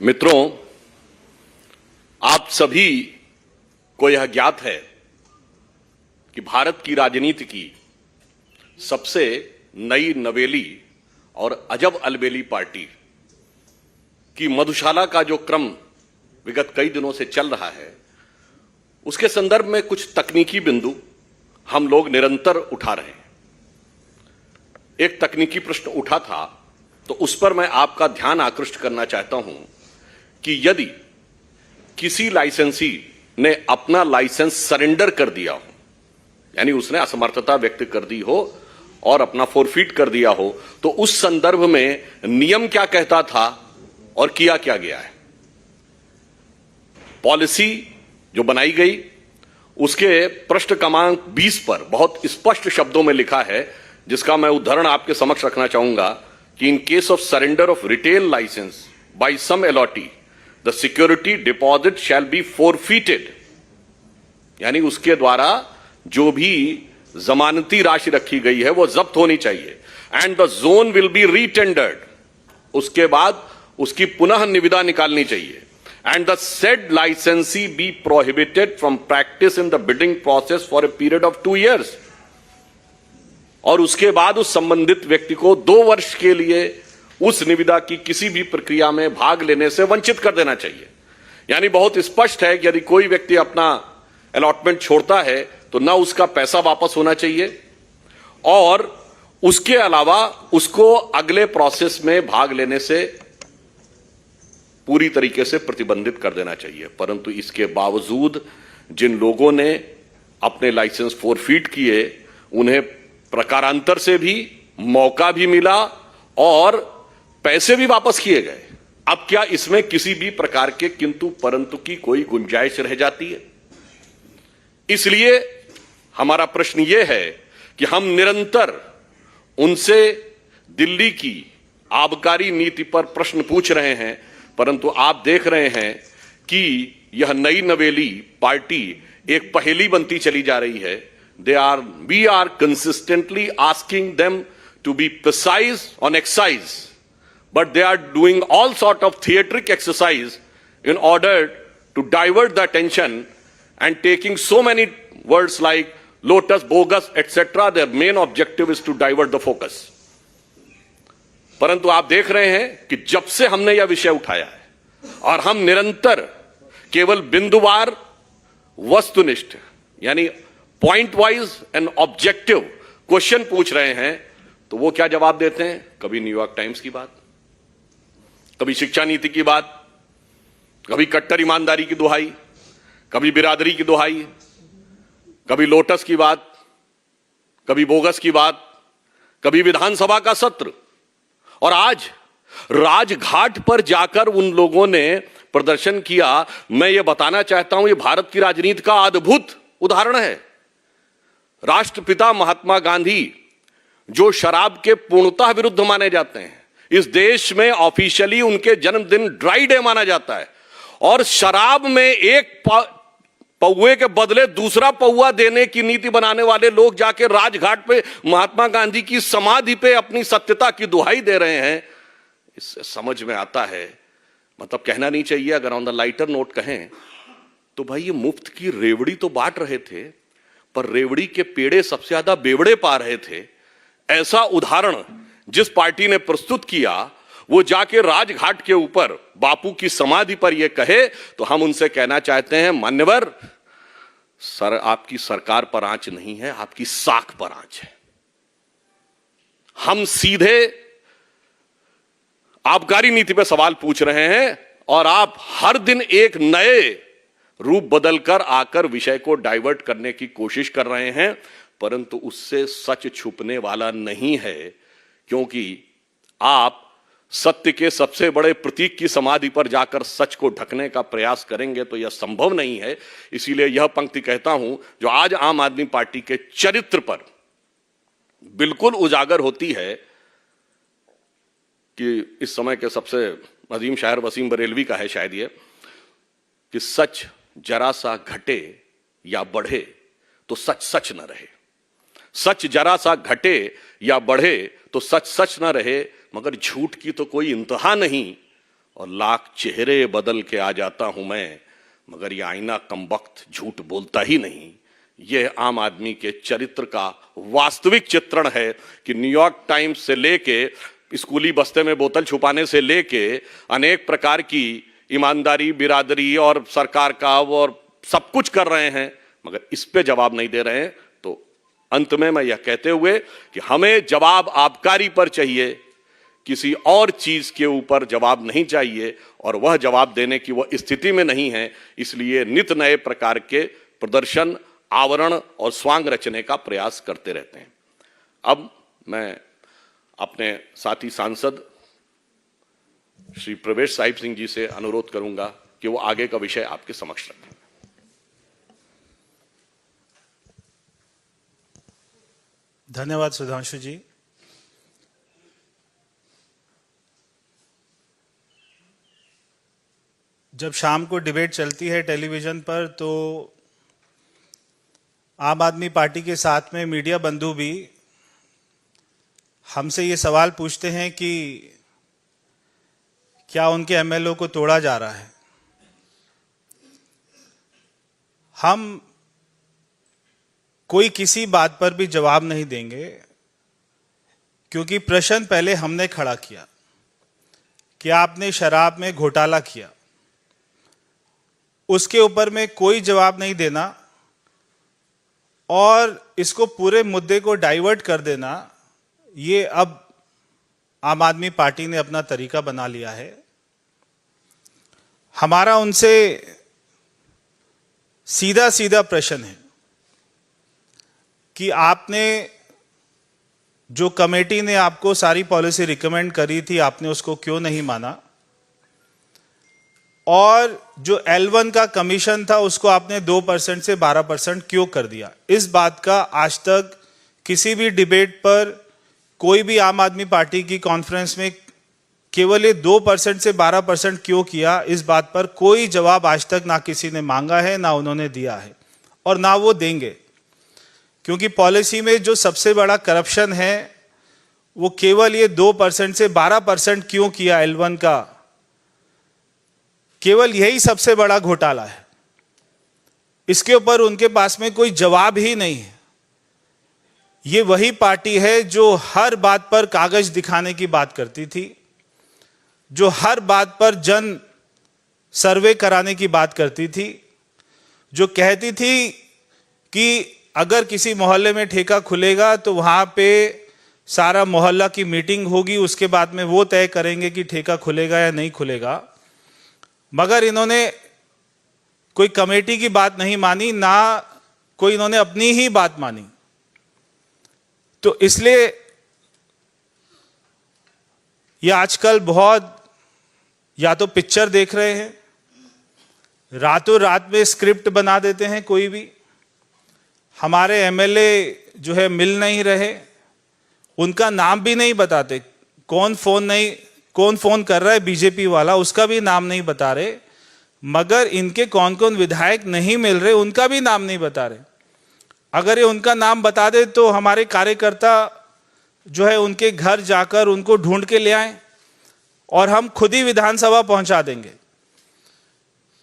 मित्रों, आप सभी को यह ज्ञात है कि भारत की राजनीति की सबसे नई नवेली और अजब अलबेली पार्टी की मधुशाला का जो क्रम विगत कई दिनों से चल रहा है, उसके संदर्भ में कुछ तकनीकी बिंदु हम लोग निरंतर उठा रहे हैं। एक तकनीकी प्रश्न उठा था, तो उस पर मैं आपका ध्यान आकृष्ट करना चाहता हूं कि यदि किसी लाइसेंसी ने अपना लाइसेंस सरेंडर कर दिया हो, यानी उसने असमर्थता व्यक्त कर दी हो और अपना फोरफीट कर दिया हो, तो उस संदर्भ में नियम क्या कहता था और किया क्या गया है। पॉलिसी जो बनाई गई उसके पृष्ठ क्रमांक 20 पर बहुत स्पष्ट शब्दों में लिखा है, जिसका मैं उदाहरण आपके समक्ष रखना चाहूंगा कि in case of surrender of retail licence by some allottee the security deposit shall be forfeited, यानी उसके द्वारा जो भी जमानती राशि रखी गई है वो जब्त होनी चाहिए। And the zone will be retendered, उसके बाद उसकी पुनः निविदा निकालनी चाहिए। And the said licensee be prohibited from practice in the bidding process for a period of 2 years, और उसके बाद उस संबंधित व्यक्ति को 2 वर्ष के लिए उस निविदा की किसी भी प्रक्रिया में भाग लेने से वंचित कर देना चाहिए। यानी बहुत स्पष्ट है कि यदि कोई व्यक्ति अपना अलॉटमेंट छोड़ता है तो ना उसका पैसा वापस होना चाहिए और उसके अलावा उसको अगले प्रोसेस में भाग लेने से पूरी तरीके से प्रतिबंधित कर देना चाहिए। परंतु इसके बावजूद जिन लोगों ने अपने लाइसेंस फोरफीट किए, उन्हें प्रकारांतर से भी मौका भी मिला और पैसे भी वापस किए गए। अब क्या इसमें किसी भी प्रकार के किंतु परंतु की कोई गुंजाइश रह जाती है? इसलिए हमारा प्रश्न यह है कि हम निरंतर उनसे दिल्ली की आबकारी नीति पर प्रश्न पूछ रहे हैं, परंतु आप देख रहे हैं कि यह नई नवेली पार्टी एक पहेली बनती चली जा रही है। We are consistently asking them to be precise on excise, but they are doing all sort of theatric exercise in order to divert the attention and taking so many words like lotus, bogus, etc. Their main objective is to divert the focus. परंतु आप देख रहे हैं कि जब से हमने यह विषय उठाया है और हम निरंतर केवल बिंदुवार वस्तुनिष्ठ यानी point wise and objective question पूछ रहे हैं, तो वो क्या जवाब देते हैं? कभी न्यूयॉर्क टाइम्स की बात, कभी शिक्षा नीति की बात, कभी कट्टर ईमानदारी की दुहाई, कभी बिरादरी की दुहाई, कभी लोटस की बात, कभी बोगस की बात, कभी विधानसभा का सत्र, और आज राजघाट पर जाकर उन लोगों ने प्रदर्शन किया। मैं ये बताना चाहता हूं, ये भारत की राजनीति का अद्भुत उदाहरण है। राष्ट्रपिता महात्मा गांधी जो शराब के पूर्णतः विरुद्ध माने जाते हैं, इस देश में ऑफिशियली उनके जन्मदिन ड्राई डे माना जाता है, और शराब में एक पौवे के बदले दूसरा पौवा देने की नीति बनाने वाले लोग जाके राजघाट पे महात्मा गांधी की समाधि पे अपनी सत्यता की दुहाई दे रहे हैं। इससे समझ में आता है, मतलब कहना नहीं चाहिए, अगर ऑन द लाइटर नोट कहें तो भाई ये मुफ्त की रेवड़ी तो बांट रहे थे, पर रेवड़ी के पेड़े सबसे ज्यादा बेवड़े पा रहे थे। ऐसा उदाहरण जिस पार्टी ने प्रस्तुत किया, वो जाके राजघाट के ऊपर बापू की समाधि पर यह कहे, तो हम उनसे कहना चाहते हैं, मान्यवर सर, आपकी सरकार पर आंच नहीं है, आपकी साख पर आंच है। हम सीधे आबकारी नीति पर सवाल पूछ रहे हैं और आप हर दिन एक नए रूप बदलकर आकर विषय को डाइवर्ट करने की कोशिश कर रहे हैं, परंतु उससे सच छुपने वाला नहीं है, क्योंकि आप सत्य के सबसे बड़े प्रतीक की समाधि पर जाकर सच को ढकने का प्रयास करेंगे तो यह संभव नहीं है। इसीलिए यह पंक्ति कहता हूं जो आज आम आदमी पार्टी के चरित्र पर बिल्कुल उजागर होती है कि इस समय के सबसे अजीम शायर वसीम बरेलवी का है शायद ये, कि सच जरा सा घटे या बढ़े तो सच सच न रहे, सच जरा सा घटे या बढ़े तो सच सच न रहे, मगर झूठ की तो कोई इंतहा नहीं, और लाख चेहरे बदल के आ जाता हूं मैं, मगर ये आईना कमबख्त झूठ बोलता ही नहीं। यह आम आदमी के चरित्र का वास्तविक चित्रण है कि न्यूयॉर्क टाइम्स से लेके स्कूली बस्ते में बोतल छुपाने से लेके अनेक प्रकार की ईमानदारी, बिरादरी और सरकार का और सब कुछ कर रहे हैं, मगर इस पे जवाब नहीं दे रहे हैं। तो अंत में मैं यह कहते हुए कि हमें जवाब आबकारी पर चाहिए, किसी और चीज के ऊपर जवाब नहीं चाहिए, और वह जवाब देने की वह स्थिति में नहीं है। इसलिए नित नए प्रकार के प्रदर्शन, आवरण और स्वांग रचने का प्रयास करते रहते हैं। अब मैं अपने साथी सांसद श्री प्रवेश साहिब सिंह जी से अनुरोध करूंगा कि वो आगे का विषय आपके समक्ष रखें। धन्यवाद सुधांशु जी। जब शाम को डिबेट चलती है टेलीविजन पर, तो आम आदमी पार्टी के साथ में मीडिया बंधु भी हमसे ये सवाल पूछते हैं कि क्या उनके एमएलए को तोड़ा जा रहा है। हम कोई किसी बात पर भी जवाब नहीं देंगे, क्योंकि प्रश्न पहले हमने खड़ा किया कि आपने शराब में घोटाला किया, उसके ऊपर में कोई जवाब नहीं देना और इसको पूरे मुद्दे को डाइवर्ट कर देना, ये अब आम आदमी पार्टी ने अपना तरीका बना लिया है। हमारा उनसे सीधा सीधा प्रश्न है कि आपने जो कमेटी ने आपको सारी पॉलिसी रिकमेंड करी थी, आपने उसको क्यों नहीं माना, और जो L1 का कमीशन था उसको आपने 2% से 12% क्यों कर दिया। इस बात का आज तक किसी भी डिबेट पर, कोई भी आम आदमी पार्टी की कॉन्फ्रेंस में केवल ये 2% से 12% क्यों किया, इस बात पर कोई जवाब आज तक ना किसी ने मांगा है, ना उन्होंने दिया है और ना वो देंगे। क्योंकि पॉलिसी में जो सबसे बड़ा करप्शन है वो केवल ये 2% से 12% क्यों किया L1 का, केवल यही सबसे बड़ा घोटाला है। इसके ऊपर उनके पास में कोई जवाब ही नहीं है। ये वही पार्टी है जो हर बात पर कागज दिखाने की बात करती थी, जो हर बात पर जन सर्वे कराने की बात करती थी, जो कहती थी कि अगर किसी मोहल्ले में ठेका खुलेगा तो वहां पे सारा मोहल्ला की मीटिंग होगी, उसके बाद में वो तय करेंगे कि ठेका खुलेगा या नहीं खुलेगा। मगर इन्होंने कोई कमेटी की बात नहीं मानी, ना कोई इन्होंने अपनी ही बात मानी। तो इसलिए ये आजकल बहुत या तो पिक्चर देख रहे हैं, रातों रात में स्क्रिप्ट बना देते हैं। कोई भी हमारे एमएलए जो है मिल नहीं रहे, उनका नाम भी नहीं बताते, कौन फोन कर रहा है बीजेपी वाला, उसका भी नाम नहीं बता रहे। मगर इनके कौन कौन विधायक नहीं मिल रहे, उनका भी नाम नहीं बता रहे। अगर ये उनका नाम बता दे तो हमारे कार्यकर्ता जो है उनके घर जाकर उनको ढूंढ के ले आए और हम खुद ही विधानसभा पहुंचा देंगे।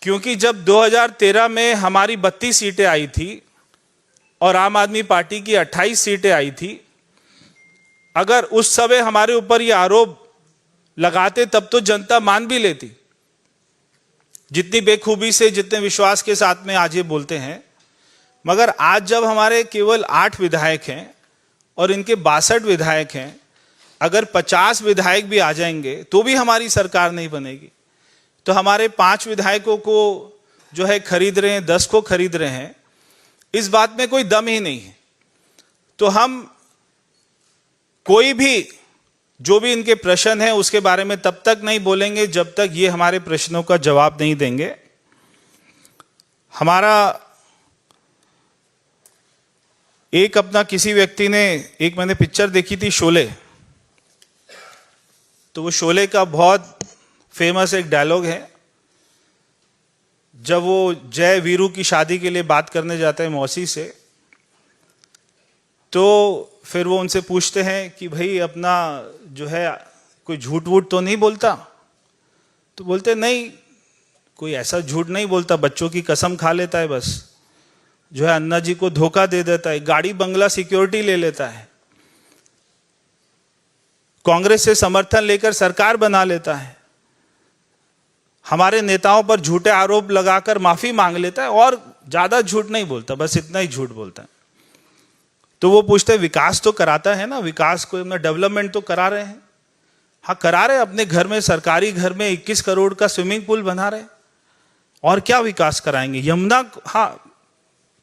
क्योंकि जब 2013 में हमारी 32 सीटें आई थी और आम आदमी पार्टी की 28 सीटें आई थी, अगर उस समय हमारे ऊपर ये आरोप लगाते तब तो जनता मान भी लेती। जितनी बेखूबी से, जितने विश्वास के साथ में आज ये बोलते हैं। मगर आज जब हमारे केवल 8 विधायक हैं और इनके 62 विधायक हैं, अगर 50 विधायक भी आ जाएंगे तो भी हमारी सरकार नहीं बनेगी। तो हमारे 5 विधायकों को जो है खरीद रहे हैं, 10 को खरीद रहे हैं, इस बात में कोई दम ही नहीं है। तो हम कोई भी जो भी इनके प्रश्न है उसके बारे में तब तक नहीं बोलेंगे जब तक ये हमारे प्रश्नों का जवाब नहीं देंगे। हमारा एक अपना किसी व्यक्ति ने, एक मैंने पिक्चर देखी थी शोले, तो वो शोले का बहुत फेमस एक डायलॉग है, जब वो जय वीरू की शादी के लिए बात करने जाते हैं मौसी से, तो फिर वो उनसे पूछते हैं कि भाई अपना जो है कोई झूठ वूठ तो नहीं बोलता। तो तो बोलते नहीं, कोई ऐसा झूठ नहीं बोलता, बच्चों की कसम खा लेता है, बस जो है अन्ना जी को धोखा दे देता है, गाड़ी बंगला सिक्योरिटी ले लेता है, कांग्रेस से समर्थन लेकर सरकार बना लेता है, हमारे नेताओं पर झूठे आरोप लगाकर माफी मांग लेता है और ज्यादा झूठ नहीं बोलता, बस इतना ही झूठ बोलता है। तो वो पूछते विकास तो कराता है ना, विकास को अपना डेवलपमेंट तो करा रहे हैं? हाँ करा रहे, अपने घर में, सरकारी घर में 21 करोड़ का स्विमिंग पूल बना रहे, और क्या विकास कराएंगे? यमुना, हाँ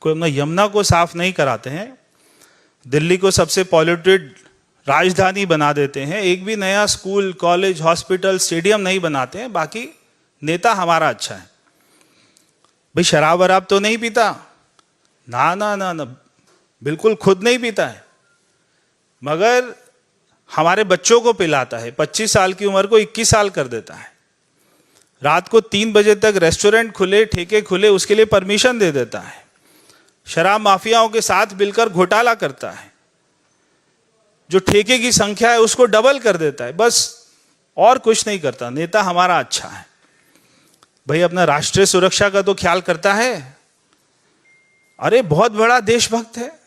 कोई अपना यमुना को साफ नहीं कराते हैं, दिल्ली को सबसे पॉल्यूटेड राजधानी बना देते हैं, एक भी नया स्कूल, कॉलेज, हॉस्पिटल, स्टेडियम नहीं बनाते हैं, बाकी नेता हमारा अच्छा है। भाई शराब वराब तो नहीं पीता? ना ना ना ना, बिल्कुल खुद नहीं पीता है, मगर हमारे बच्चों को पिलाता है, 25 साल की उम्र को 21 साल कर देता है, रात को 3 बजे तक रेस्टोरेंट खुले, ठेके खुले, उसके लिए परमिशन दे देता है, शराब माफियाओं के साथ मिलकर घोटाला करता है, जो ठेके की संख्या है उसको डबल कर देता है, बस और कुछ नहीं करता। नेता हमारा अच्छा है। भाई अपना राष्ट्रीय सुरक्षा का तो ख्याल करता है, अरे बहुत बड़ा देशभक्त है,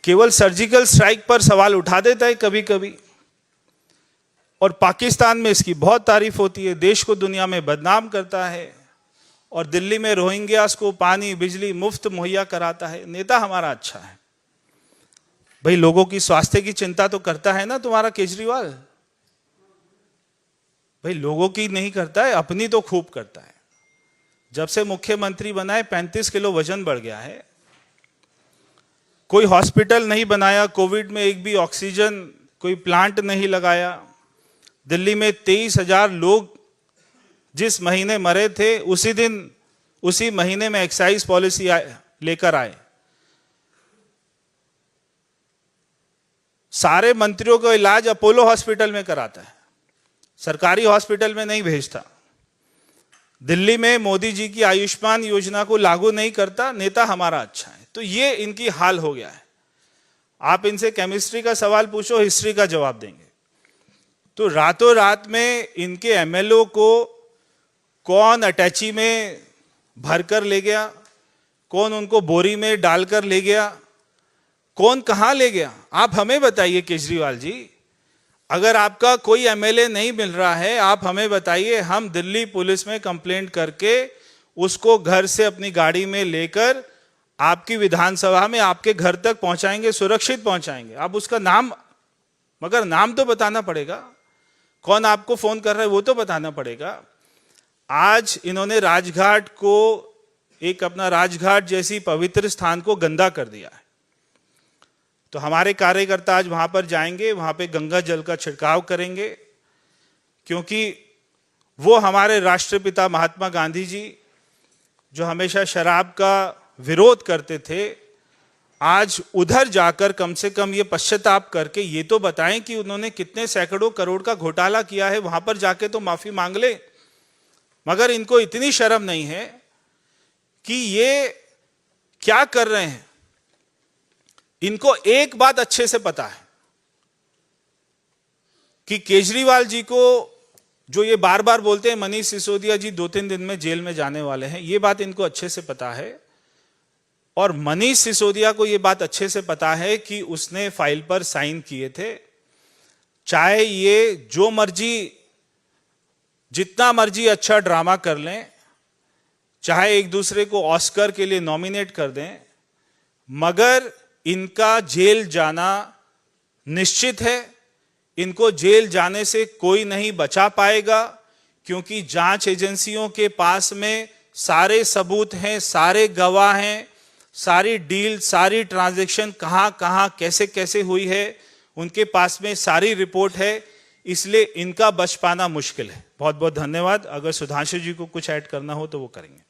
केवल सर्जिकल स्ट्राइक पर सवाल उठा देता है कभी कभी, और पाकिस्तान में इसकी बहुत तारीफ होती है, देश को दुनिया में बदनाम करता है, और दिल्ली में रोहिंग्यास को पानी बिजली मुफ्त मुहैया कराता है। नेता हमारा अच्छा है। भाई लोगों की स्वास्थ्य की चिंता तो करता है ना तुम्हारा केजरीवाल? भाई लोगों की नहीं करता है, अपनी तो खूब करता है। जब से मुख्यमंत्री बना है 35 किलो वजन बढ़ गया है। कोई हॉस्पिटल नहीं बनाया, कोविड में एक भी ऑक्सीजन कोई प्लांट नहीं लगाया। दिल्ली में 23,000 लोग जिस महीने मरे थे, उसी महीने में एक्साइज पॉलिसी लेकर आए। सारे मंत्रियों को इलाज अपोलो हॉस्पिटल में कराता है, सरकारी हॉस्पिटल में नहीं भेजता। दिल्ली में मोदी जी की आयुष्मान योजना को लागू नहीं करता। नेता हमारा अच्छा है। तो ये इनकी हाल हो गया है। आप इनसे केमिस्ट्री का सवाल पूछो, हिस्ट्री का जवाब देंगे। तो रातों रात में इनके एमएलओ को कौन अटैची में भरकर ले गया, कौन उनको बोरी में डालकर ले गया, कौन कहां ले गया, आप हमें बताइए केजरीवाल जी। अगर आपका कोई एमएलए नहीं मिल रहा है, आप हमें बताइए, हम दिल्ली पुलिस में कंप्लेंट करके उसको घर से अपनी गाड़ी में लेकर आपकी विधानसभा में आपके घर तक पहुंचाएंगे, सुरक्षित पहुंचाएंगे। आप उसका नाम, मगर नाम तो बताना पड़ेगा, कौन आपको फोन कर रहा है वो तो बताना पड़ेगा। आज इन्होंने राजघाट को, एक अपना राजघाट जैसी पवित्र स्थान को गंदा कर दिया है। तो हमारे कार्यकर्ता आज वहां पर जाएंगे, वहां पे गंगा जल का छिड़काव करेंगे, क्योंकि वो हमारे राष्ट्रपिता महात्मा गांधी जी जो हमेशा शराब का विरोध करते थे, आज उधर जाकर कम से कम ये पश्चाताप करके ये तो बताएं कि उन्होंने कितने सैकड़ों करोड़ का घोटाला किया है। वहां पर जाके तो माफी मांग ले। मगर इनको इतनी शर्म नहीं है कि ये क्या कर रहे हैं। इनको एक बात अच्छे से पता है कि केजरीवाल जी को, जो ये बार बार बोलते हैं मनीष सिसोदिया जी 2-3 दिन में जेल में जाने वाले हैं, ये बात इनको अच्छे से पता है। और मनीष सिसोदिया को ये बात अच्छे से पता है कि उसने फाइल पर साइन किए थे। चाहे ये जो मर्जी, जितना मर्जी अच्छा ड्रामा कर लें, चाहे एक दूसरे को ऑस्कर के लिए नॉमिनेट कर दें, मगर इनका जेल जाना निश्चित है। इनको जेल जाने से कोई नहीं बचा पाएगा, क्योंकि जांच एजेंसियों के पास में सारे सबूत हैं, सारे गवाह हैं, सारी डील, सारी ट्रांजैक्शन कहां कहां कैसे कैसे हुई है, उनके पास में सारी रिपोर्ट है। इसलिए इनका बच पाना मुश्किल है। बहुत बहुत धन्यवाद। अगर सुधांशु जी को कुछ ऐड करना हो तो वो करेंगे।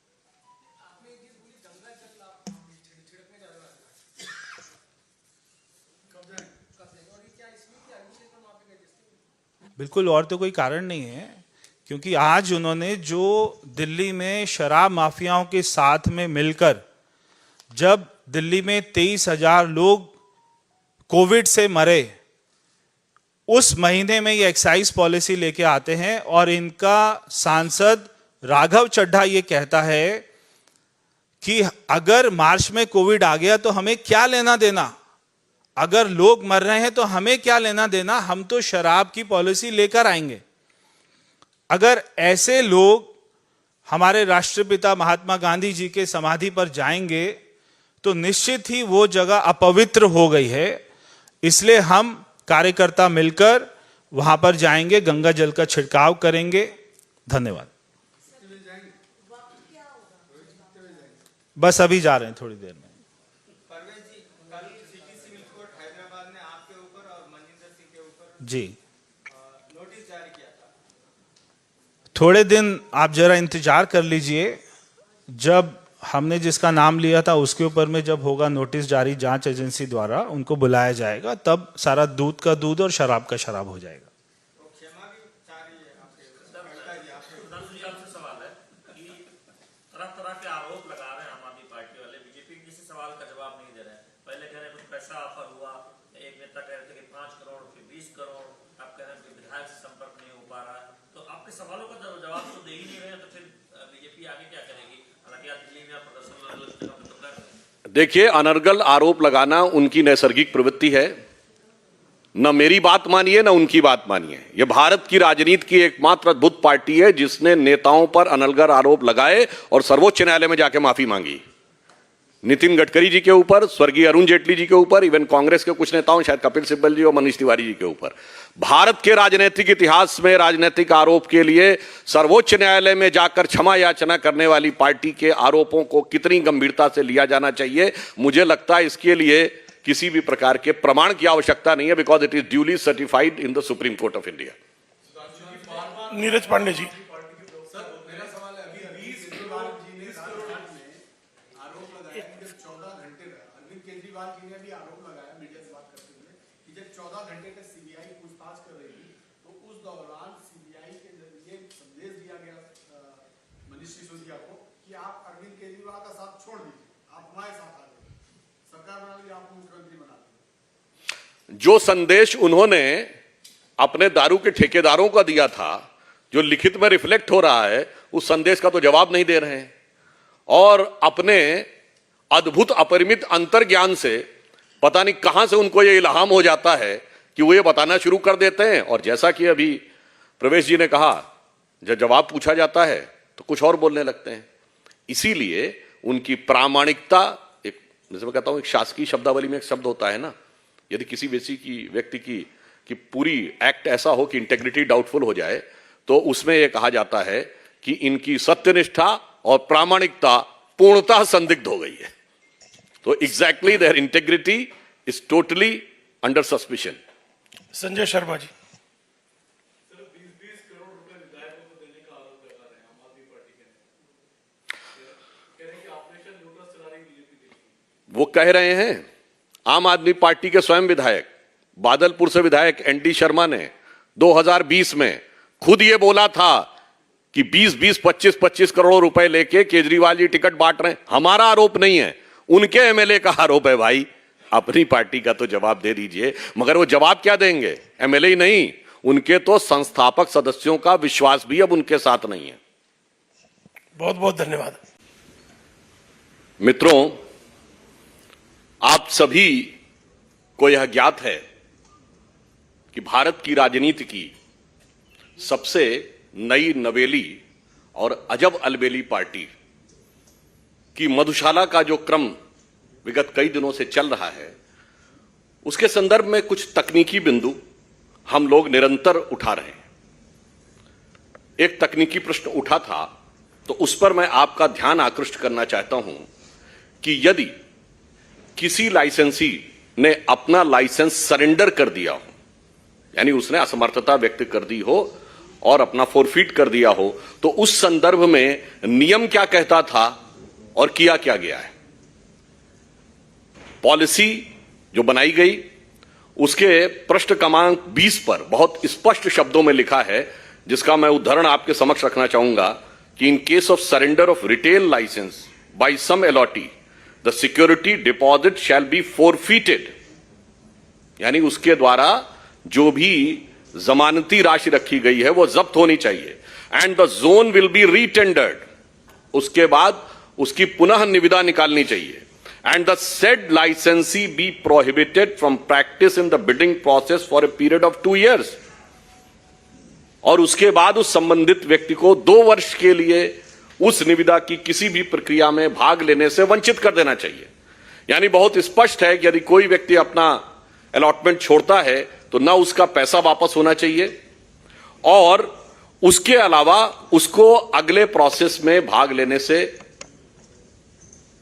बिल्कुल, और तो कोई कारण नहीं है, क्योंकि आज उन्होंने जो दिल्ली में शराब माफियाओं के साथ में मिलकर, जब दिल्ली में 23,000 लोग कोविड से मरे, उस महीने में ये एक्साइज पॉलिसी लेके आते हैं और इनका सांसद राघव चड्ढा ये कहता है कि अगर मार्च में कोविड आ गया तो हमें क्या लेना देना, अगर लोग मर रहे हैं तो हमें क्या लेना देना, हम तो शराब की पॉलिसी लेकर आएंगे। अगर ऐसे लोग हमारे राष्ट्रपिता महात्मा गांधी जी के समाधि पर जाएंगे तो निश्चित ही वो जगह अपवित्र हो गई है। इसलिए हम कार्यकर्ता मिलकर वहां पर जाएंगे, गंगा जल का छिड़काव करेंगे। धन्यवाद। बस अभी जा रहे हैं, थोड़ी देर में। परवेज जी, कल सिटी सिविल कोर्ट हैदराबाद ने आपके ऊपर और मनिंदर सिंह के ऊपर जी नोटिस जारी किया था। थोड़े दिन आप जरा इंतजार कर लीजिए, जब हमने जिसका नाम लिया था उसके ऊपर में जब होगा नोटिस जारी जांच एजेंसी द्वारा, उनको बुलाया जाएगा, तब सारा दूध का दूध और शराब का शराब हो जाएगा। तो क्षमा भी चाह रही है आपके आपसे सवाल है कि तरह तरह के आरोप लगा रहे हैं आम आदमी पार्टी वाले, बीजेपी किसी सवाल का जवाब नहीं दे रहे हैं। पहले कह रहे हैं कुछ पैसा ऑफर हुआ, एक नेता कह रहे थे कि 5 करोड़ फिर 20 करोड़, आप कह रहे हैं कि विधायक से संपर्क नहीं हो पा रहा है। तो आपके सवालों का जवाब तो दे ही नहीं रहे हैं, तो फिर बीजेपी आगे क्या करेगी? हालांकि आज दिल्ली में आप प्रदर्शन अलग जगह पे तो कर रहे हैं। देखिए, अनर्गल आरोप लगाना उनकी नैसर्गिक प्रवृत्ति है। न मेरी बात मानिए न उनकी बात मानिए। यह भारत की राजनीति की एकमात्र अद्भुत पार्टी है जिसने नेताओं पर अनर्गल आरोप लगाए और सर्वोच्च न्यायालय में जाके माफी मांगी। नितिन गडकरी जी के ऊपर, स्वर्गीय अरुण जेटली जी के ऊपर, इवन कांग्रेस के कुछ नेताओं, शायद कपिल सिब्बल जी और मनीष तिवारी जी के ऊपर। भारत के राजनीतिक इतिहास में राजनीतिक आरोप के लिए सर्वोच्च न्यायालय में जाकर क्षमा याचना करने वाली पार्टी के आरोपों को कितनी गंभीरता से लिया जाना चाहिए, मुझे लगता है इसके लिए किसी भी प्रकार के प्रमाण की आवश्यकता नहीं है, because it is duly certified in the Supreme Court of India. Neeraj Pandey ji, Kejriwal ji ने भी आरोप लगाया मीडिया से बात करते हुए कि जब 14 घंटे तक सीबीआई पूछताछ कर रही थी तो उस दौरान सीबीआई के जरिए संदेश दिया गया मनीष सिसोदिया को कि आप अरविंद केजरीवाल का साथ छोड़ दीजिए, आप हमारे साथ आ जाइए, सरकार बना ली, आपको मुख्यमंत्री बना दी। जो संदेश उन्होंने अपने दारू के ठेकेदारों का दिया था, जो लिखित में रिफ्लेक्ट हो रहा है, उस संदेश का तो जवाब नहीं दे रहे हैं और अपने अद्भुत अपरिमित अंतर्ज्ञान से पता नहीं कहां से उनको यह इल्हाम हो जाता है कि वो ये बताना शुरू कर देते हैं। और जैसा कि अभी प्रवेश जी ने कहा, जब जवाब पूछा जाता है तो कुछ और बोलने लगते हैं। इसीलिए उनकी प्रामाणिकता, एक जैसे मैं कहता हूं, एक शासकीय शब्दावली में एक शब्द होता है ना, यदि किसी व्यक्ति की पूरी एक्ट ऐसा हो कि इंटेग्रिटी डाउटफुल हो जाए, तो उसमें यह कहा जाता है कि इनकी सत्यनिष्ठा और प्रामाणिकता पूर्णतः संदिग्ध हो गई है। तो exactly their integrity is totally under suspicion. Sanjay Sharma ji, वो कह रहे हैं, आम आदमी पार्टी के स्वयं विधायक, बादलपुर से विधायक एनडी शर्मा ने 2020 में खुद ये बोला था कि 20-20, 25-25 करोड़ रुपए लेके केजरीवाल जी टिकट बांट रहे हैं। हमारा आरोप नहीं है, उनके एमएलए का आरोप है। भाई, अपनी पार्टी का तो जवाब दे दीजिए। मगर वो जवाब क्या देंगे? एमएलए ही नहीं, उनके तो संस्थापक सदस्यों का विश्वास भी अब उनके साथ नहीं है। बहुत बहुत धन्यवाद। मित्रों, आप सभी को यह ज्ञात है कि भारत की राजनीति की सबसे नई नवेली और अजब अलबेली पार्टी की मधुशाला का जो क्रम विगत कई दिनों से चल रहा है, उसके संदर्भ में कुछ तकनीकी बिंदु हम लोग निरंतर उठा रहे हैं। एक तकनीकी प्रश्न उठा था, तो उस पर मैं आपका ध्यान आकृष्ट करना चाहता हूं कि यदि किसी लाइसेंसी ने अपना लाइसेंस सरेंडर कर दिया हो, यानी उसने असमर्थता व्यक्त कर दी हो और अपना फोरफीट कर दिया हो, तो उस संदर्भ में नियम क्या कहता था और किया क्या गया है। पॉलिसी जो बनाई गई, उसके पृष्ठ क्रमांक 20 पर बहुत स्पष्ट शब्दों में लिखा है, जिसका मैं उदाहरण आपके समक्ष रखना चाहूंगा कि in case of surrender of retail licence by some allottee, the security deposit shall be forfeited, यानी उसके द्वारा जो भी जमानती राशि रखी गई है वो जब्त होनी चाहिए and the zone will be retendered. उसके बाद उसकी पुनः निविदा निकालनी चाहिए and the said licensee be prohibited from practice in the bidding process for a period of 2 years। और उसके बाद उस संबंधित व्यक्ति को 2 वर्ष के लिए उस निविदा की किसी भी प्रक्रिया में भाग लेने से वंचित कर देना चाहिए। यानी बहुत स्पष्ट है कि यदि कोई व्यक्ति अपना अलॉटमेंट छोड़ता है तो ना उसका पैसा वापस होना चाहिए और उसके अलावा उसको अगले प्रोसेस में भाग लेने से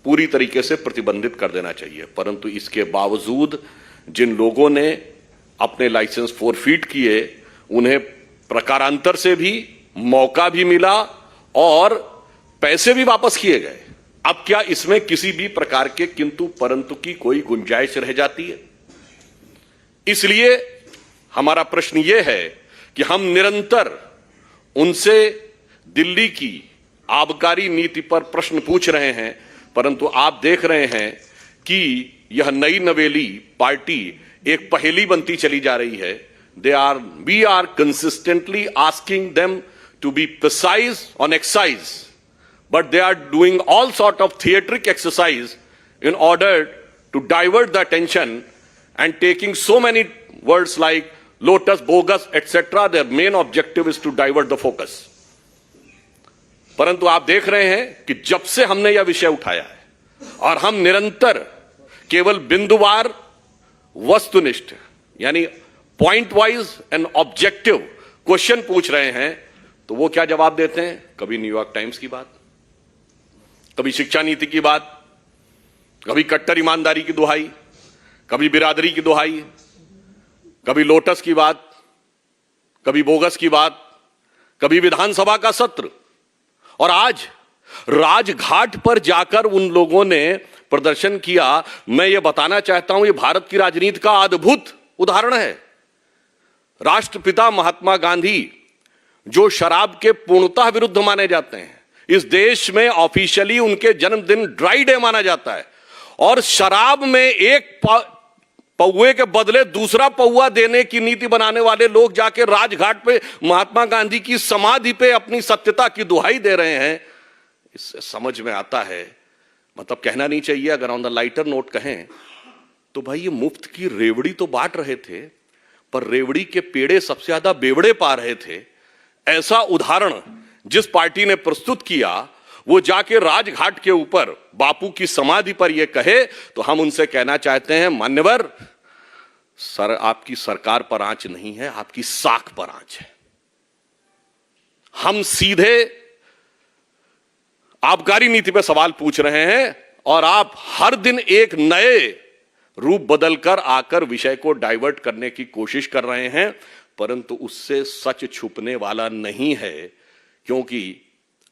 पूरी तरीके से प्रतिबंधित कर देना चाहिए। परंतु इसके बावजूद जिन लोगों ने अपने लाइसेंस फोरफीट किए उन्हें प्रकारांतर से भी मौका भी मिला और पैसे भी वापस किए गए। अब क्या इसमें किसी भी प्रकार के किंतु परंतु की कोई गुंजाइश रह जाती है? इसलिए हमारा प्रश्न यह है कि हम निरंतर उनसे दिल्ली की आबकारी नीति पर प्रश्न पूछ रहे हैं, परंतु आप देख रहे हैं कि यह नई नवेली पार्टी एक पहेली बनती चली जा रही है। we are consistently asking them to be precise on excise, but they are doing all sort of theatric exercise in order to divert the attention and taking so many words like lotus, bogus, etc. Their main objective is to divert the focus. परंतु आप देख रहे हैं कि जब से हमने यह विषय उठाया है और हम निरंतर केवल बिंदुवार वस्तुनिष्ठ यानी point wise and objective question पूछ रहे हैं, तो वो क्या जवाब देते हैं? कभी न्यूयॉर्क टाइम्स की बात, कभी शिक्षा नीति की बात, कभी कट्टर ईमानदारी की दुहाई, कभी बिरादरी की दुहाई, कभी लोटस की बात, कभी बोगस की बात, कभी विधानसभा का सत्र। और आज राजघाट पर जाकर उन लोगों ने प्रदर्शन किया। मैं ये बताना चाहता हूं, ये भारत की राजनीति का अद्भुत उदाहरण है। राष्ट्रपिता महात्मा गांधी जो शराब के पूर्णतः विरुद्ध माने जाते हैं, इस देश में ऑफिशियली उनके जन्मदिन ड्राई डे माना जाता है, और शराब में एक पौवे के बदले दूसरा पौवा देने की नीति बनाने वाले लोग जाके राजघाट पे महात्मा गांधी की समाधि पे अपनी सत्यता की दुहाई दे रहे हैं। इससे समझ में आता है, मतलब कहना नहीं चाहिए, अगर ऑन द लाइटर नोट कहें तो भाई ये मुफ्त की रेवड़ी तो बांट रहे थे, पर रेवड़ी के पेड़े सबसे ज्यादा बेवड़े पा रहे थे। ऐसा उदाहरण जिस पार्टी ने प्रस्तुत किया, वो जाके राजघाट के ऊपर बापू की समाधि पर यह कहे, तो हम उनसे कहना चाहते हैं, मान्यवर सर, आपकी सरकार पर आंच नहीं है, आपकी साख पर आंच है। हम सीधे आबकारी नीति पर सवाल पूछ रहे हैं और आप हर दिन एक नए रूप बदलकर आकर विषय को डाइवर्ट करने की कोशिश कर रहे हैं, परंतु उससे सच छुपने वाला नहीं है, क्योंकि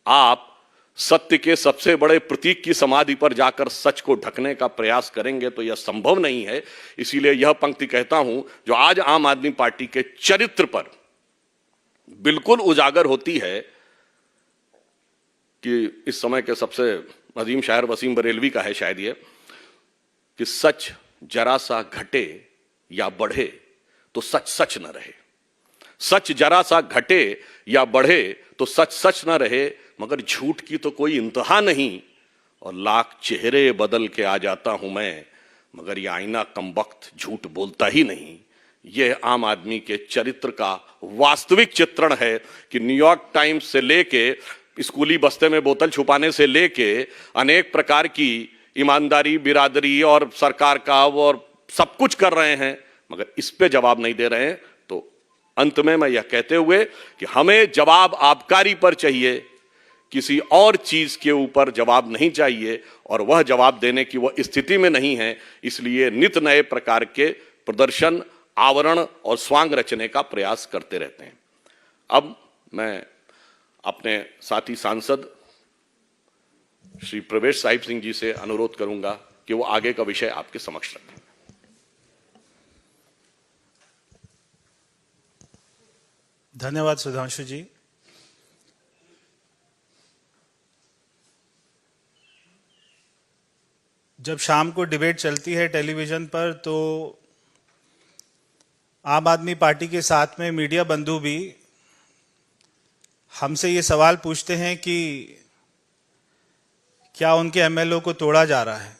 आप सत्य के सबसे बड़े प्रतीक की समाधि पर जाकर सच को ढकने का प्रयास करेंगे तो यह संभव नहीं है। इसीलिए यह पंक्ति कहता हूं जो आज आम आदमी पार्टी के चरित्र पर बिल्कुल उजागर होती है कि इस समय के सबसे अजीम शायर वसीम बरेलवी का है शायद, ये कि सच जरा सा घटे या बढ़े तो सच सच न रहे। सच जरा सा घटे या बढ़े तो सच सच न रहे, मगर झूठ की तो कोई इंतहा नहीं, और लाख चेहरे बदल के आ जाता हूं मैं, मगर यह आईना कमबख्त झूठ बोलता ही नहीं। यह आम आदमी के चरित्र का वास्तविक चित्रण है कि न्यूयॉर्क टाइम्स से लेके स्कूली बस्ते में बोतल छुपाने से लेके अनेक प्रकार की ईमानदारी, बिरादरी और सरकार का और सब कुछ कर रहे हैं, मगर इस पे जवाब नहीं दे रहे हैं। तो अंत में मैं यह कहते हुए कि हमें जवाब आबकारी पर चाहिए, किसी और चीज के ऊपर जवाब नहीं चाहिए, और वह जवाब देने की वह स्थिति में नहीं है। इसलिए नित नए प्रकार के प्रदर्शन, आवरण और स्वांग रचने का प्रयास करते रहते हैं। अब मैं अपने साथी सांसद श्री प्रवेश साहिब सिंह जी से अनुरोध करूंगा कि वो आगे का विषय आपके समक्ष रखें। धन्यवाद सुधांशु जी। जब शाम को डिबेट चलती है टेलीविजन पर, तो आम आदमी पार्टी के साथ में मीडिया बंधु भी हमसे ये सवाल पूछते हैं कि क्या उनके एमएलए को तोड़ा जा रहा है।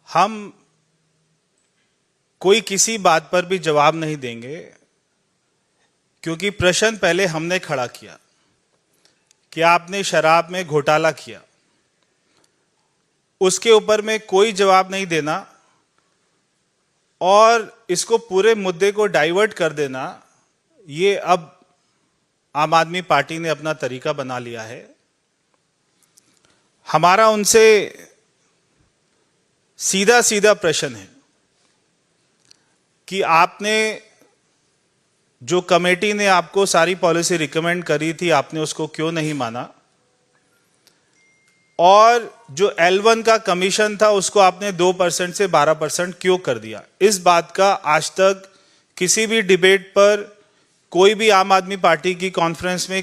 हम कोई किसी बात पर भी जवाब नहीं देंगे, क्योंकि प्रश्न पहले हमने खड़ा किया कि आपने शराब में घोटाला किया, उसके ऊपर में कोई जवाब नहीं देना और इसको पूरे मुद्दे को डाइवर्ट कर देना, ये अब आम आदमी पार्टी ने अपना तरीका बना लिया है। हमारा उनसे सीधा सीधा प्रश्न है कि आपने जो कमेटी ने आपको सारी पॉलिसी रिकमेंड करी थी, आपने उसको क्यों नहीं माना, और जो L1 का कमीशन था उसको आपने 2% से 12% क्यों कर दिया। इस बात का आज तक किसी भी डिबेट पर, कोई भी आम आदमी पार्टी की कॉन्फ्रेंस में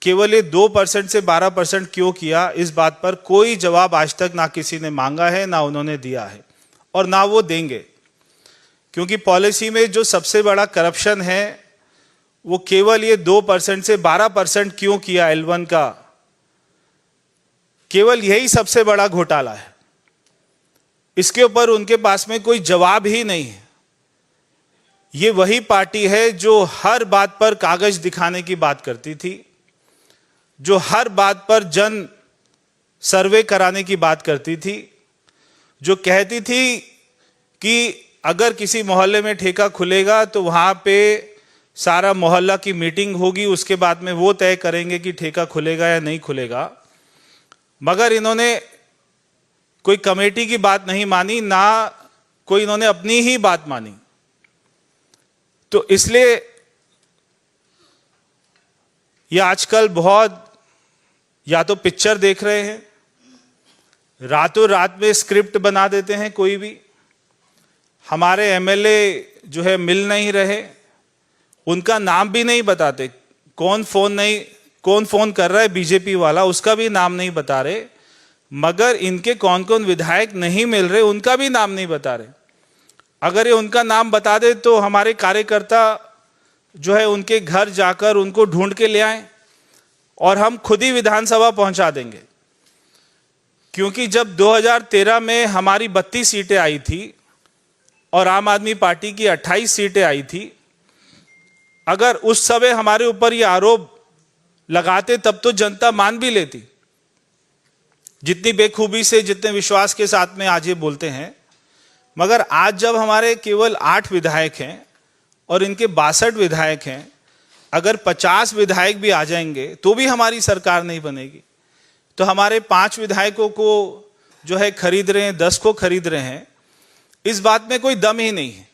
केवल ये 2% से 12% क्यों किया, इस बात पर कोई जवाब आज तक ना किसी ने मांगा है, ना उन्होंने दिया है और ना वो देंगे। क्योंकि पॉलिसी में जो सबसे बड़ा करप्शन है वो केवल ये 2% से 12% क्यों किया L1 का, केवल यही सबसे बड़ा घोटाला है। इसके ऊपर उनके पास में कोई जवाब ही नहीं है। ये वही पार्टी है जो हर बात पर कागज दिखाने की बात करती थी, जो हर बात पर जन सर्वे कराने की बात करती थी, जो कहती थी कि अगर किसी मोहल्ले में ठेका खुलेगा तो वहां पे सारा मोहल्ला की मीटिंग होगी, उसके बाद में वो तय करेंगे कि ठेका खुलेगा या नहीं खुलेगा। मगर इन्होंने कोई कमेटी की बात नहीं मानी, ना कोई इन्होंने अपनी ही बात मानी। तो इसलिए ये आजकल बहुत या तो पिक्चर देख रहे हैं, रातों रात में स्क्रिप्ट बना देते हैं। कोई भी हमारे एमएलए जो है मिल नहीं रहे, उनका नाम भी नहीं बताते, कौन फोन कर रहा है बीजेपी वाला उसका भी नाम नहीं बता रहे, मगर इनके कौन कौन विधायक नहीं मिल रहे उनका भी नाम नहीं बता रहे। अगर ये उनका नाम बता दे तो हमारे कार्यकर्ता जो है उनके घर जाकर उनको ढूंढ के ले आए और हम खुद ही विधानसभा पहुंचा देंगे। क्योंकि जब 2013 में हमारी 32 सीटें आई थी और आम आदमी पार्टी की 28 सीटें आई थी, अगर उस समय हमारे ऊपर ये आरोप लगाते तब तो जनता मान भी लेती। जितनी बेखूबी से, जितने विश्वास के साथ में आज ये बोलते हैं, मगर आज जब हमारे केवल 8 विधायक हैं और इनके 62 विधायक हैं, अगर 50 विधायक भी आ जाएंगे तो भी हमारी सरकार नहीं बनेगी। तो हमारे 5 विधायकों को जो है खरीद रहे हैं, 10 को खरीद रहे हैं, इस बात में कोई दम ही नहीं है।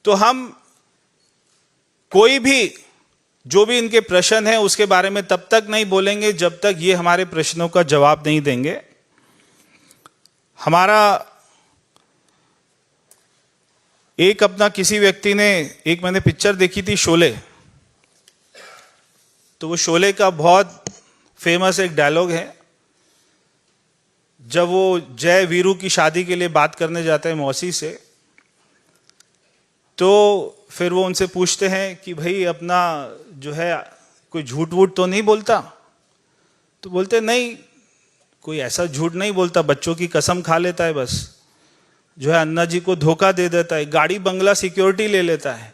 तो हम कोई भी जो भी इनके प्रश्न है उसके बारे में तब तक नहीं बोलेंगे जब तक ये हमारे प्रश्नों का जवाब नहीं देंगे। हमारा एक अपना किसी व्यक्ति ने, एक मैंने पिक्चर देखी थी शोले, तो वो शोले का बहुत फेमस एक डायलॉग है, जब वो जय वीरू की शादी के लिए बात करने जाते हैं मौसी से, तो फिर वो उनसे पूछते हैं कि भाई अपना जो है कोई झूठ वूठ तो नहीं बोलता। तो बोलते नहीं, कोई ऐसा झूठ नहीं बोलता, बच्चों की कसम खा लेता है, बस जो है अन्ना जी को धोखा दे देता है, गाड़ी बंगला सिक्योरिटी ले लेता है,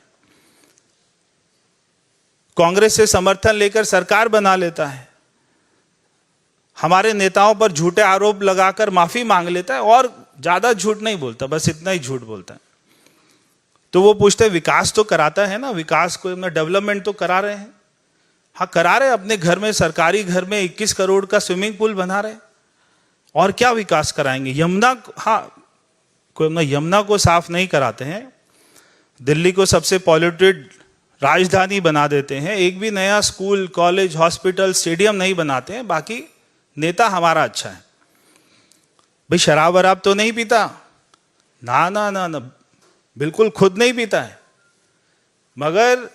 कांग्रेस से समर्थन लेकर सरकार बना लेता है, हमारे नेताओं पर झूठे आरोप लगाकर माफी मांग लेता है और ज्यादा झूठ नहीं बोलता, बस इतना ही झूठ बोलता है। तो वो पूछते हैं विकास तो कराता है ना, विकास को डेवलपमेंट तो करा रहे हैं। हाँ करा रहे, अपने घर में, सरकारी घर में 21 करोड़ का स्विमिंग पूल बना रहे, और क्या विकास कराएंगे। यमुना, हाँ कोई यमुना को साफ नहीं कराते हैं, दिल्ली को सबसे पॉल्यूटेड राजधानी बना देते हैं, एक भी नया स्कूल, कॉलेज, हॉस्पिटल, स्टेडियम नहीं बनाते हैं। बाकी नेता हमारा अच्छा है। भाई शराब वराब तो नहीं पीता, ना ना ना ना, बिल्कुल खुद नहीं पीता है, मगर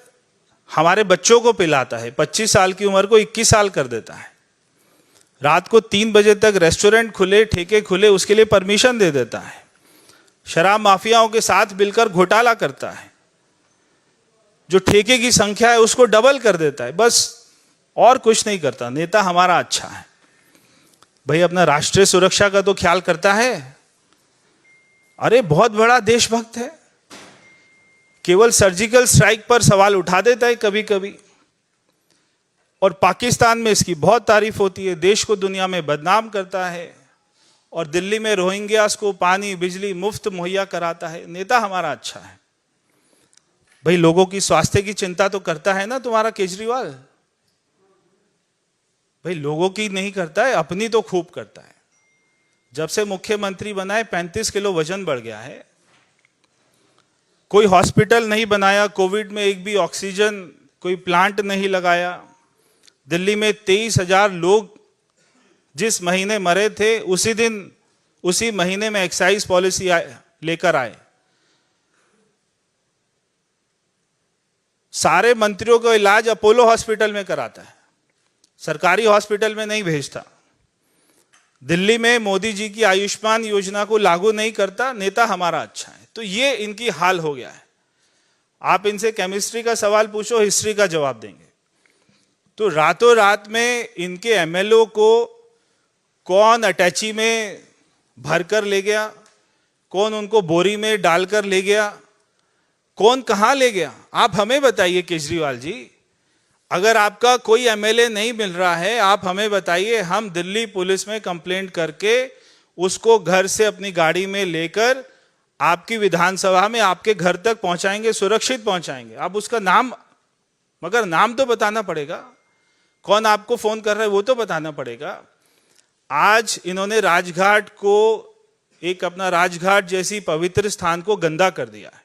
हमारे बच्चों को पिलाता है। 25 साल की उम्र को 21 साल कर देता है। रात को 3 बजे तक रेस्टोरेंट खुले, ठेके खुले, उसके लिए परमिशन दे देता है। शराब माफियाओं के साथ मिलकर घोटाला करता है, जो ठेके की संख्या है उसको डबल कर देता है, बस और कुछ नहीं करता। नेता हमारा अच्छा है भाई, अपना राष्ट्रीय सुरक्षा का तो ख्याल करता है। अरे बहुत बड़ा देशभक्त है, केवल सर्जिकल स्ट्राइक पर सवाल उठा देता है कभी कभी, और पाकिस्तान में इसकी बहुत तारीफ होती है, देश को दुनिया में बदनाम करता है, और दिल्ली में रोहिंग्यास को पानी बिजली मुफ्त मुहैया कराता है। नेता हमारा अच्छा है भाई, लोगों की स्वास्थ्य की चिंता तो करता है ना तुम्हारा केजरीवाल भाई, लोगों की नहीं करता है, अपनी तो खूब करता है। जब से मुख्यमंत्री बना है 35 किलो वजन बढ़ गया है। कोई हॉस्पिटल नहीं बनाया, कोविड में एक भी ऑक्सीजन कोई प्लांट नहीं लगाया। दिल्ली में 23,000 लोग जिस महीने मरे थे उसी महीने में एक्साइज पॉलिसी लेकर आए। सारे मंत्रियों का इलाज अपोलो हॉस्पिटल में कराता है, सरकारी हॉस्पिटल में नहीं भेजता। दिल्ली में मोदी जी की आयुष्मान योजना को लागू नहीं करता। नेता हमारा अच्छा है। तो ये इनकी हाल हो गया है। आप इनसे केमिस्ट्री का सवाल पूछो, हिस्ट्री का जवाब देंगे। तो रातों रात में इनके एमएलओ को कौन अटैची में भरकर ले गया, कौन उनको बोरी में डालकर ले गया, कौन कहां ले गया, आप हमें बताइए केजरीवाल जी। अगर आपका कोई एमएलए नहीं मिल रहा है, आप हमें बताइए, हम दिल्ली पुलिस में कंप्लेंट करके उसको घर से अपनी गाड़ी में लेकर आपकी विधानसभा में आपके घर तक पहुंचाएंगे, सुरक्षित पहुंचाएंगे। आप उसका नाम, मगर नाम तो बताना पड़ेगा, कौन आपको फोन कर रहा है वो तो बताना पड़ेगा। आज इन्होंने राजघाट को, एक अपना राजघाट जैसी पवित्र स्थान को गंदा कर दिया है।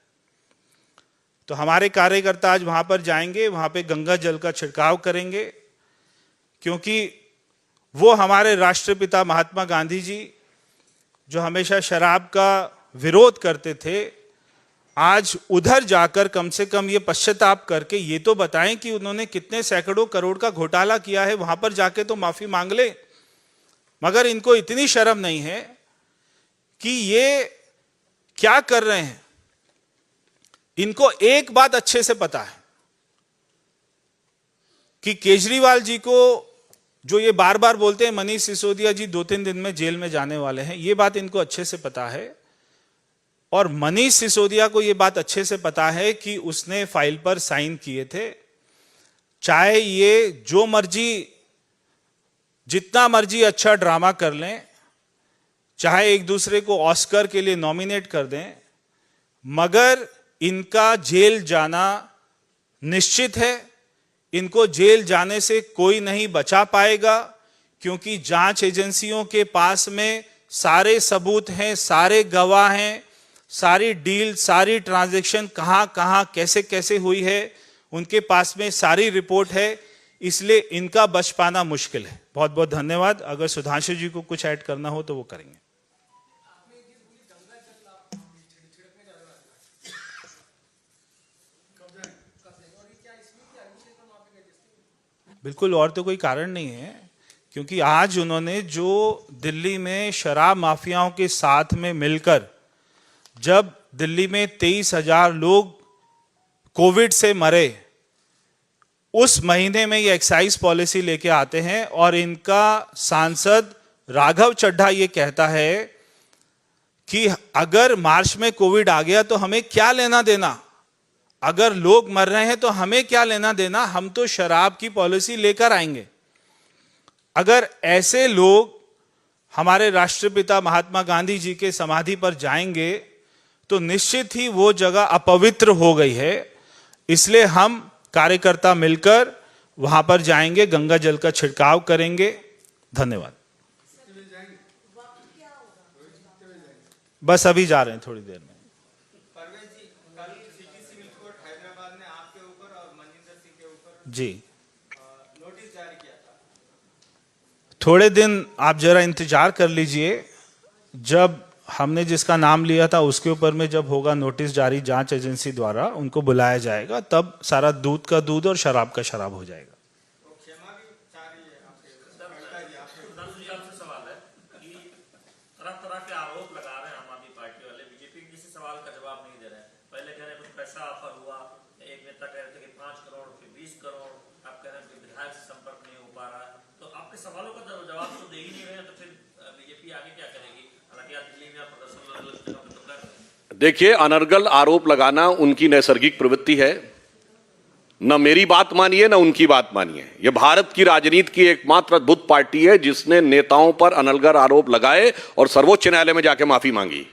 तो हमारे कार्यकर्ता आज वहां पर जाएंगे, वहां पे गंगा जल का छिड़काव करेंगे, क्योंकि वो हमारे राष्ट्रपिता महात्मा गांधी जी जो हमेशा शराब का विरोध करते थे, आज उधर जाकर कम से कम ये पश्चाताप करके ये तो बताएं कि उन्होंने कितने सैकड़ों करोड़ का घोटाला किया है। वहां पर जाके तो माफी मांग ले। मगर इनको इतनी शर्म नहीं है कि ये क्या कर रहे हैं। इनको एक बात अच्छे से पता है कि केजरीवाल जी को, जो ये बार बार बोलते हैं मनीष सिसोदिया जी 2-3 दिन में जेल में जाने वाले हैं, ये बात इनको अच्छे से पता है। और मनीष सिसोदिया को ये बात अच्छे से पता है कि उसने फाइल पर साइन किए थे। चाहे ये जो मर्जी, जितना मर्जी अच्छा ड्रामा कर लें, चाहे एक दूसरे को ऑस्कर के लिए नॉमिनेट कर दें, मगर इनका जेल जाना निश्चित है। इनको जेल जाने से कोई नहीं बचा पाएगा, क्योंकि जांच एजेंसियों के पास में सारे सबूत हैं, सारे गवाह हैं, सारी डील, सारी ट्रांजैक्शन कहां कहां कैसे कैसे हुई है, उनके पास में सारी रिपोर्ट है। इसलिए इनका बच पाना मुश्किल है। बहुत बहुत धन्यवाद। अगर सुधांशु जी को कुछ ऐड करना हो तो वो करेंगे। बिल्कुल, और तो कोई कारण नहीं है, क्योंकि आज उन्होंने जो दिल्ली में शराब माफियाओं के साथ में मिलकर, जब दिल्ली में 23,000 लोग कोविड से मरे, उस महीने में ये एक्साइज पॉलिसी लेके आते हैं। और इनका सांसद राघव चड्ढा ये कहता है कि अगर मार्च में कोविड आ गया तो हमें क्या लेना देना, अगर लोग मर रहे हैं तो हमें क्या लेना देना, हम तो शराब की पॉलिसी लेकर आएंगे। अगर ऐसे लोग हमारे राष्ट्रपिता महात्मा गांधी जी के समाधि पर जाएंगे तो निश्चित ही वो जगह अपवित्र हो गई है। इसलिए हम कार्यकर्ता मिलकर वहां पर जाएंगे, गंगा जल का छिड़काव करेंगे। धन्यवाद। बस अभी जा रहे हैं, थोड़ी देर में। परवेज जी, कल सिटी सिविल कोर्ट हैदराबाद ने आपके ऊपर और मनजिंदर सिंह के ऊपर जी नोटिस जारी किया था। थोड़े दिन आप जरा इंतजार कर लीजिए। जब हमने जिसका नाम लिया था उसके ऊपर में जब होगा नोटिस जारी जांच एजेंसी द्वारा, उनको बुलाया जाएगा, तब सारा दूध का दूध और शराब का शराब हो जाएगा। तो क्षमा भी चाह रही है आपके सुधांशु जी, आपसे सवाल है कि तरह तरह के आरोप लगा रहे हैं आम आदमी पार्टी वाले, बीजेपी की देखिए, अनर्गल आरोप लगाना उनकी नैसर्गिक प्रवृत्ति है। न मेरी बात मानिए न उनकी बात मानिए। यह भारत की राजनीति की एकमात्र अद्भुत पार्टी है जिसने नेताओं पर अनर्गल आरोप लगाए और सर्वोच्च न्यायालय में जाके माफी मांगी।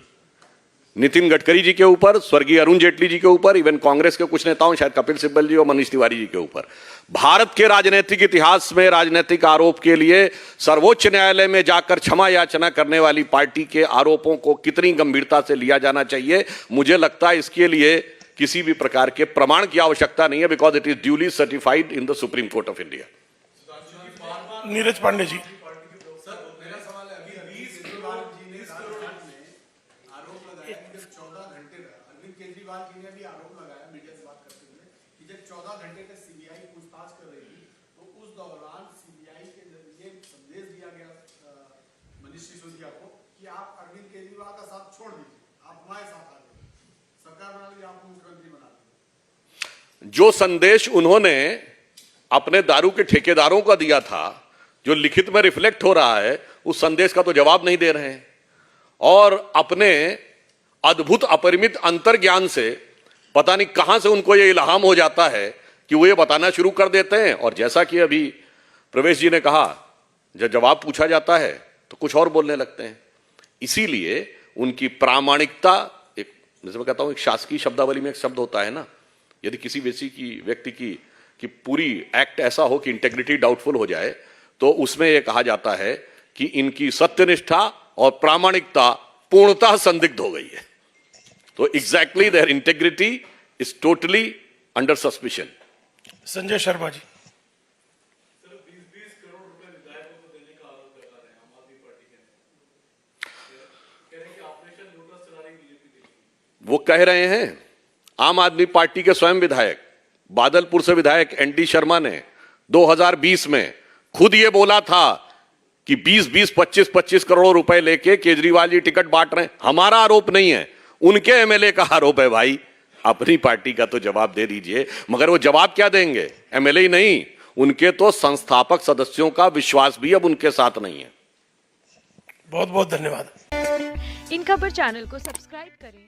नितिन गडकरी जी के ऊपर, स्वर्गीय अरुण जेटली जी के ऊपर, इवन कांग्रेस के कुछ नेताओं, शायद कपिल सिब्बल जी और मनीष तिवारी जी के ऊपर। भारत के राजनीतिक इतिहास में राजनीतिक आरोप के लिए सर्वोच्च न्यायालय में जाकर क्षमा याचना करने वाली पार्टी के आरोपों को कितनी गंभीरता से लिया जाना चाहिए, मुझे लगता है इसके लिए किसी भी प्रकार के प्रमाण की आवश्यकता नहीं है, because it is duly certified in the Supreme Court of India. Neeraj Pandey ji. Sir मेरा सवाल है, अभी केजरीवाल जी ने राजस्थान में आरोप लगाया कि जब 14 घंटे अरविंद केजरीवाल जी ने भी आरोप लगाया मीडिया से बात करते हुए कि जब 14 घंटे तक सीबीआई पूछताछ कर रही थी तो उस दौरान सीबीआई के जरिए संदेश दिया गया मनीष सिसोदिया को कि आप अरविंद केजरीवाल का साथ छोड़ दीजिए, आप हमारे साथ आ जाइए, सरकार बना लीजिए, आपको मुख्यमंत्री बना लीजिए। जो संदेश उन्होंने अपने दारू के ठेकेदारों का दिया था, जो लिखित में रिफ्लेक्ट हो रहा है, उस संदेश का तो जवाब नहीं दे रहे हैं और अपने अद्भुत अपरिमित अंतर्ज्ञान से पता नहीं कहां से उनको ये इल्हाम हो जाता है कि वो ये बताना शुरू कर देते हैं। और जैसा कि अभी प्रवेश जी ने कहा, जब जवाब पूछा जाता है तो कुछ और बोलने लगते हैं। इसीलिए उनकी प्रामाणिकता, एक जैसे मैं कहता हूं, एक शासकीय शब्दावली में एक शब्द होता है ना, यदि किसी व्यक्ति की पूरी एक्ट ऐसा हो कि इंटेग्रिटी डाउटफुल हो जाए तो उसमें यह कहा जाता है कि इनकी सत्यनिष्ठा और प्रामाणिकता पूर्णतः संदिग्ध हो गई है। तो exactly their integrity is totally under suspicion. Sanjay Sharma ji. वो कह रहे हैं, आम आदमी पार्टी के स्वयं विधायक, बादलपुर से विधायक एनडी शर्मा ने 2020 में खुद ये बोला था कि 20-20, 25-25 करोड़ रुपए लेके केजरीवाल जी टिकट बांट रहे हैं। हमारा आरोप नहीं है, उनके एमएलए का आरोप है। भाई, अपनी पार्टी का तो जवाब दे दीजिए। मगर वो जवाब क्या देंगे? एमएलए ही नहीं, उनके तो संस्थापक सदस्यों का विश्वास भी अब उनके साथ नहीं है। बहुत बहुत धन्यवाद। इन खबर चैनल को सब्सक्राइब करें